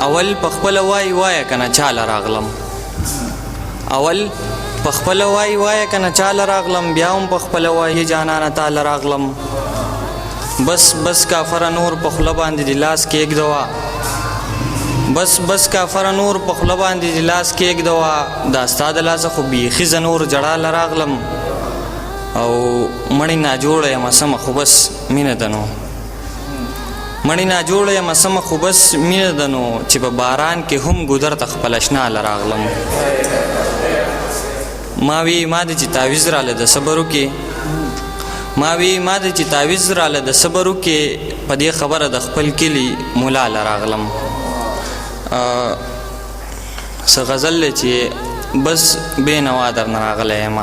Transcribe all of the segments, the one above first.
اول پخپل وای کنه چاله راغلم اول پخپل وای کنه چاله راغلم بیا هم پخپل وای جانانه تاله راغلم بس کافر نور پخله باندې د لاس کې یک دوا بس کافر نور پخله باندې د لاس کې یک دوا دا ستا د لاسه خو بیخي زه نور جړاله راغلم او مړی ناجوړه یم سمه خو بس مینه ده نو مړی ناجوړه یم سمه خو بس مینه ده نو چې په باران کې هم ګودر ته خپل اشناله راغلم ما وی ما د چې تعویض راله د صبر وکې ما وی ما د چې تعویض راله د صبر وکې په دې خبره د خپل کلي مولاله راغلم څه غزل چې بس بېنوا درنه راغلی یم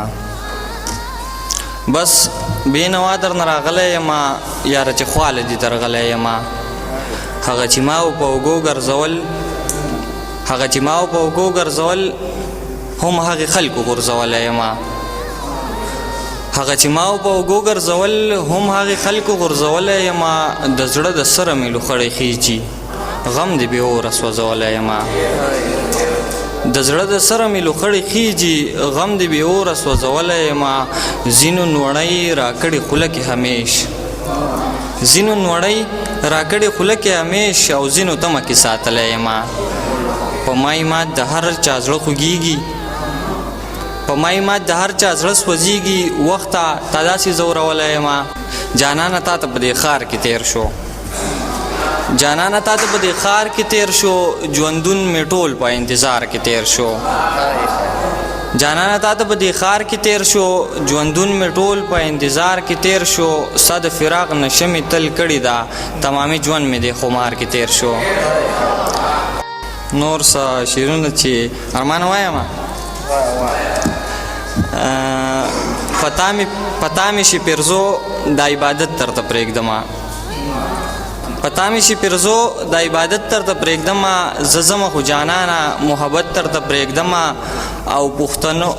بس بېنوا درنه راغلی یم یاره چې خواله دې درغلی یم هغه چې ما په اوږو ګرځول هم هغې خلکو غورځولی یم هغه چې ما په اوږو ګرځول هم هغې خلکو غورځولی یم د زړه د سره مې لوخړی خیجي غم دې بې اوره سوځولی یم د زړه د سره مې لوخړې خیجي غم دې بې اوره سوځولی یم ځینو نوړی راکړې خوله کې همیش ځینو نوړی راکړې خوله کې همیش او ځینو تمه کې ساتلی یم په مایمات د هر چا زړه خوږیږي په مایمات د هر چا زړه سوځیږي وخته تا داسې زورولی یم جانانه تا ته په دې ښار کې تیر شو جانانه تا ته په دې ښار کې تیر شو ژوندون مې ټول په انتظار کې تیر شو جانانه تا ته په دې ښار کې تیر شو ژوندون مې ټول په انتظار کې تیر شو ستا د فراق نشه مې تل کړې ده تمامي ژوند مې دې خمار کې تیر شو نور څه شعرونه چې ارمان وایم پتا مې شي پرزو د عبادت درته پرېږدمه پتا مې شي پرزو د عبادت درته پرېږدمه زه ځمه خو جانانه محبت درته پرېږدمه او پښتنو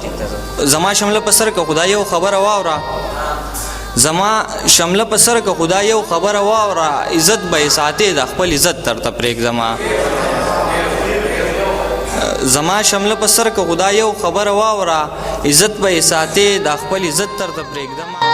زما شمله په سر که خدای یو خبره واوره زما شمله په سر که خدای یو خبره واوره عزت به یې ساتې د خپل عزت درته پرېږدمه زما شمله په سر که خدای یو خبره واوره عزت به یې ساتې د خپل عزت درته پرېږدمه